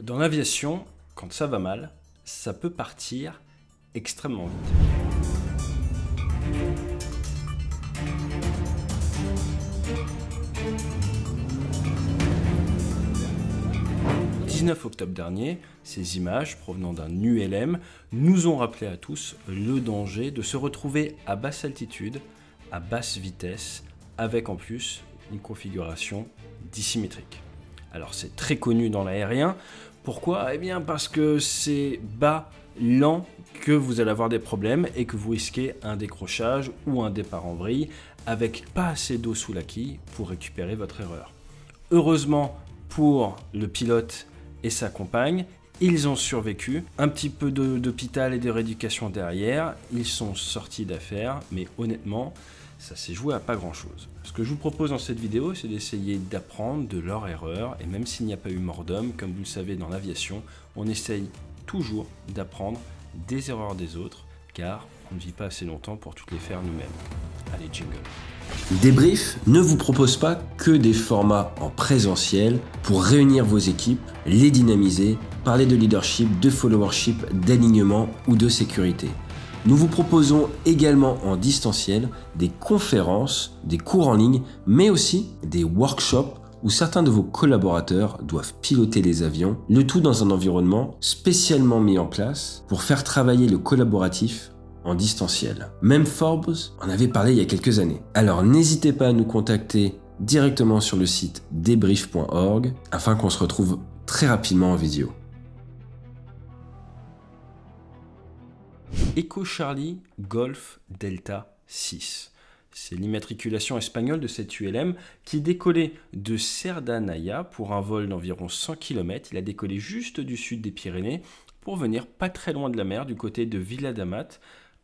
Dans l'aviation, quand ça va mal, ça peut partir extrêmement vite. Le 19 octobre dernier, ces images provenant d'un ULM nous ont rappelé à tous le danger de se retrouver à basse altitude, à basse vitesse, avec en plus une configuration dissymétrique. Alors c'est très connu dans l'aérien. Pourquoi? Eh bien parce que c'est bas, lent, que vous allez avoir des problèmes et que vous risquez un décrochage ou un départ en vrille avec pas assez d'eau sous la quille pour récupérer votre erreur. Heureusement pour le pilote et sa compagne, ils ont survécu, un petit peu d'hôpital et de rééducation derrière, ils sont sortis d'affaire, mais honnêtement, ça s'est joué à pas grand chose. Ce que je vous propose dans cette vidéo, c'est d'essayer d'apprendre de leur erreur, et même s'il n'y a pas eu mort d'homme, comme vous le savez dans l'aviation, on essaye toujours d'apprendre des erreurs des autres, car on ne vit pas assez longtemps pour toutes les faire nous-mêmes. Allez, jingle. Débrief ne vous propose pas que des formats en présentiel pour réunir vos équipes, les dynamiser, parler de leadership, de followership, d'alignement ou de sécurité. Nous vous proposons également en distanciel des conférences, des cours en ligne, mais aussi des workshops où certains de vos collaborateurs doivent piloter les avions, le tout dans un environnement spécialement mis en place pour faire travailler le collaboratif en distanciel. Même Forbes en avait parlé il y a quelques années. Alors n'hésitez pas à nous contacter directement sur le site debrief.org afin qu'on se retrouve très rapidement en vidéo. Echo Charlie Golf Delta 6. C'est l'immatriculation espagnole de cette ULM qui décollait de Cerdanaya pour un vol d'environ 100 km. Il a décollé juste du sud des Pyrénées pour venir pas très loin de la mer du côté de Viladamat,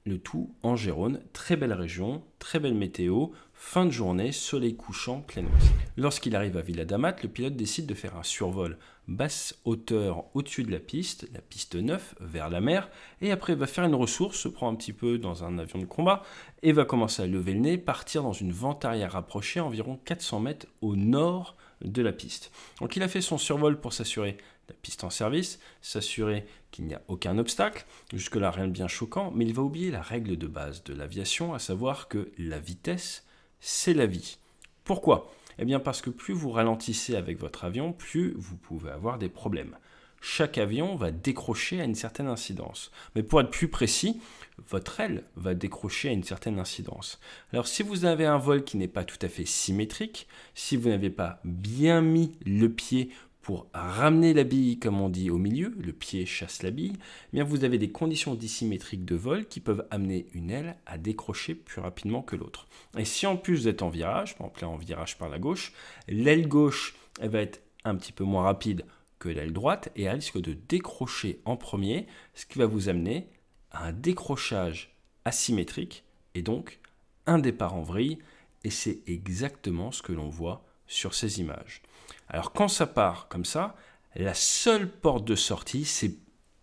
le tout en Gérone. Très belle région, très belle météo, fin de journée, soleil couchant, plein ouest. Lorsqu'il arrive à Viladamat, le pilote décide de faire un survol basse hauteur au-dessus de la piste 9 vers la mer, et après il va faire une ressource, se prend un petit peu dans un avion de combat, et va commencer à lever le nez, partir dans une vente arrière rapprochée à environ 400 mètres au nord de la piste. Donc il a fait son survol pour s'assurer la piste en service, s'assurer qu'il n'y a aucun obstacle, jusque-là rien de bien choquant, mais il va oublier la règle de base de l'aviation, à savoir que la vitesse, c'est la vie. Pourquoi? Eh bien parce que plus vous ralentissez avec votre avion, plus vous pouvez avoir des problèmes. Chaque avion va décrocher à une certaine incidence. Mais pour être plus précis, votre aile va décrocher à une certaine incidence. Alors si vous avez un vol qui n'est pas tout à fait symétrique, si vous n'avez pas bien mis le pied pour ramener la bille, comme on dit, au milieu, le pied chasse la bille, eh bien vous avez des conditions dissymétriques de vol qui peuvent amener une aile à décrocher plus rapidement que l'autre. Et si en plus vous êtes en virage, par exemple là en virage par la gauche, l'aile gauche elle va être un petit peu moins rapide que l'aile droite et elle risque de décrocher en premier, ce qui va vous amener à un décrochage asymétrique et donc un départ en vrille, et c'est exactement ce que l'on voit sur ces images. Alors quand ça part comme ça, la seule porte de sortie, c'est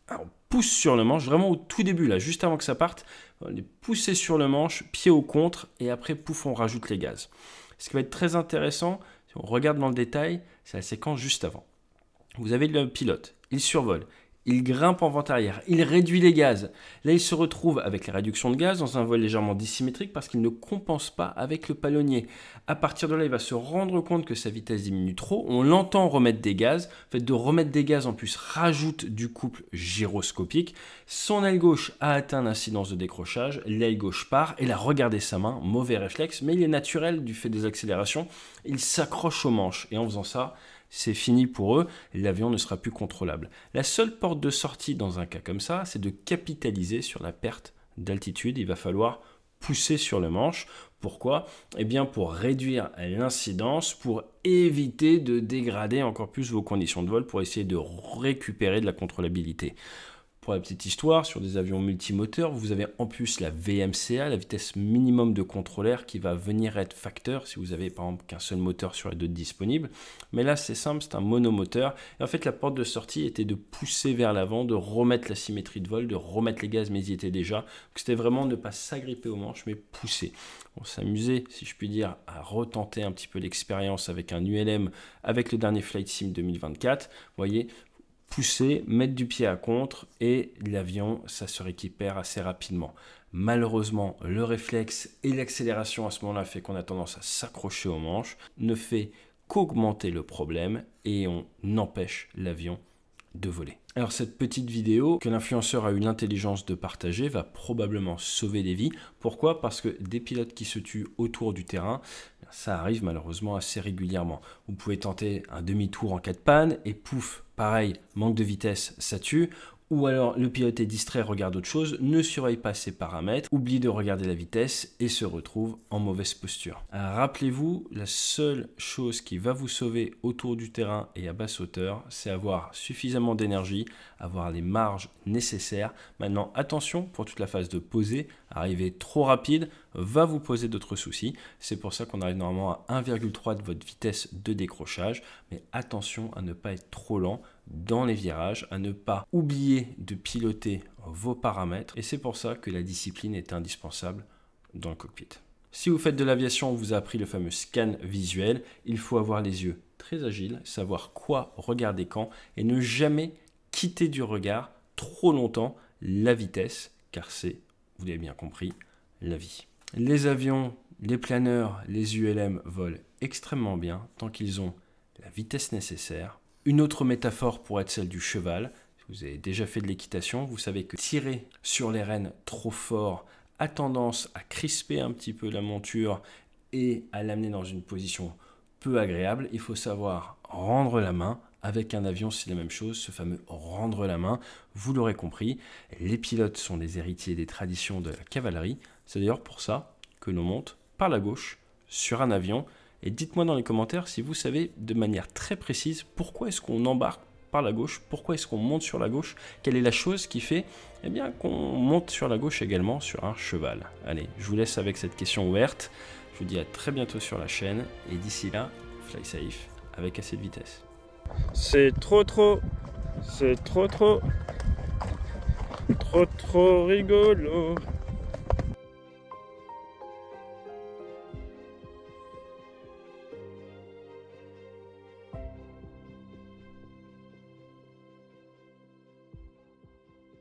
on pousse sur le manche, vraiment au tout début, là, juste avant que ça parte, on est poussé sur le manche, pied au contre, et après, pouf, on rajoute les gaz. Ce qui va être très intéressant, si on regarde dans le détail, c'est la séquence juste avant. Vous avez le pilote, il survole, il grimpe en vente arrière, il réduit les gaz. Là, il se retrouve avec la réduction de gaz dans un vol légèrement dissymétrique parce qu'il ne compense pas avec le palonnier. À partir de là, il va se rendre compte que sa vitesse diminue trop. On l'entend remettre des gaz. Le fait de remettre des gaz en plus rajoute du couple gyroscopique. Son aile gauche a atteint l'incidence de décrochage. L'aile gauche part et là, regardez sa main. Mauvais réflexe, mais il est naturel du fait des accélérations. Il s'accroche aux manches et en faisant ça, c'est fini pour eux, l'avion ne sera plus contrôlable. La seule porte de sortie dans un cas comme ça, c'est de capitaliser sur la perte d'altitude. Il va falloir pousser sur le manche. Pourquoi? Eh bien pour réduire l'incidence, pour éviter de dégrader encore plus vos conditions de vol, pour essayer de récupérer de la contrôlabilité. Pour la petite histoire, sur des avions multimoteurs, vous avez en plus la VMCA, la vitesse minimum de contrôle air, qui va venir être facteur si vous avez par exemple qu'un seul moteur sur les deux disponibles. Mais là, c'est simple, c'est un monomoteur. Et en fait, la porte de sortie était de pousser vers l'avant, de remettre la symétrie de vol, de remettre les gaz, mais ils y étaient déjà. Donc, c'était vraiment ne pas s'agripper aux manches, mais pousser. On s'amusait, si je puis dire, à retenter un petit peu l'expérience avec un ULM, avec le dernier Flight Sim 2024. Vous voyez, pousser, mettre du pied à contre et l'avion, ça se récupère assez rapidement. Malheureusement, le réflexe et l'accélération à ce moment-là fait qu'on a tendance à s'accrocher aux manches, ne fait qu'augmenter le problème et on empêche l'avion de voler. Alors cette petite vidéo que l'influenceur a eu l'intelligence de partager va probablement sauver des vies. Pourquoi? Parce que des pilotes qui se tuent autour du terrain, ça arrive malheureusement assez régulièrement. Vous pouvez tenter un demi-tour en cas de panne et pouf, pareil, manque de vitesse, ça tue. Ou alors le pilote est distrait, regarde autre chose, ne surveille pas ses paramètres, oublie de regarder la vitesse et se retrouve en mauvaise posture. Rappelez-vous, la seule chose qui va vous sauver autour du terrain et à basse hauteur, c'est avoir suffisamment d'énergie, avoir les marges nécessaires. Maintenant, attention, pour toute la phase de poser, arriver trop rapide va vous poser d'autres soucis. C'est pour ça qu'on arrive normalement à 1,3 de votre vitesse de décrochage. Mais attention à ne pas être trop lent dans les virages, à ne pas oublier de piloter vos paramètres. Et c'est pour ça que la discipline est indispensable dans le cockpit. Si vous faites de l'aviation, on vous a appris le fameux scan visuel. Il faut avoir les yeux très agiles, savoir quoi regarder quand et ne jamais quitter du regard trop longtemps la vitesse, car c'est, vous l'avez bien compris, la vie. Les avions, les planeurs, les ULM volent extrêmement bien tant qu'ils ont la vitesse nécessaire. Une autre métaphore pourrait être celle du cheval. Si vous avez déjà fait de l'équitation, vous savez que tirer sur les rênes trop fort a tendance à crisper un petit peu la monture et à l'amener dans une position peu agréable. Il faut savoir rendre la main. Avec un avion, c'est la même chose, ce fameux rendre la main. Vous l'aurez compris, les pilotes sont des héritiers des traditions de la cavalerie. C'est d'ailleurs pour ça que l'on monte par la gauche sur un avion. Et dites-moi dans les commentaires si vous savez de manière très précise pourquoi est-ce qu'on embarque par la gauche, pourquoi est-ce qu'on monte sur la gauche, quelle est la chose qui fait qu'on monte sur la gauche également sur un cheval. Allez, je vous laisse avec cette question ouverte. Je vous dis à très bientôt sur la chaîne et d'ici là, fly safe avec assez de vitesse. C'est trop rigolo.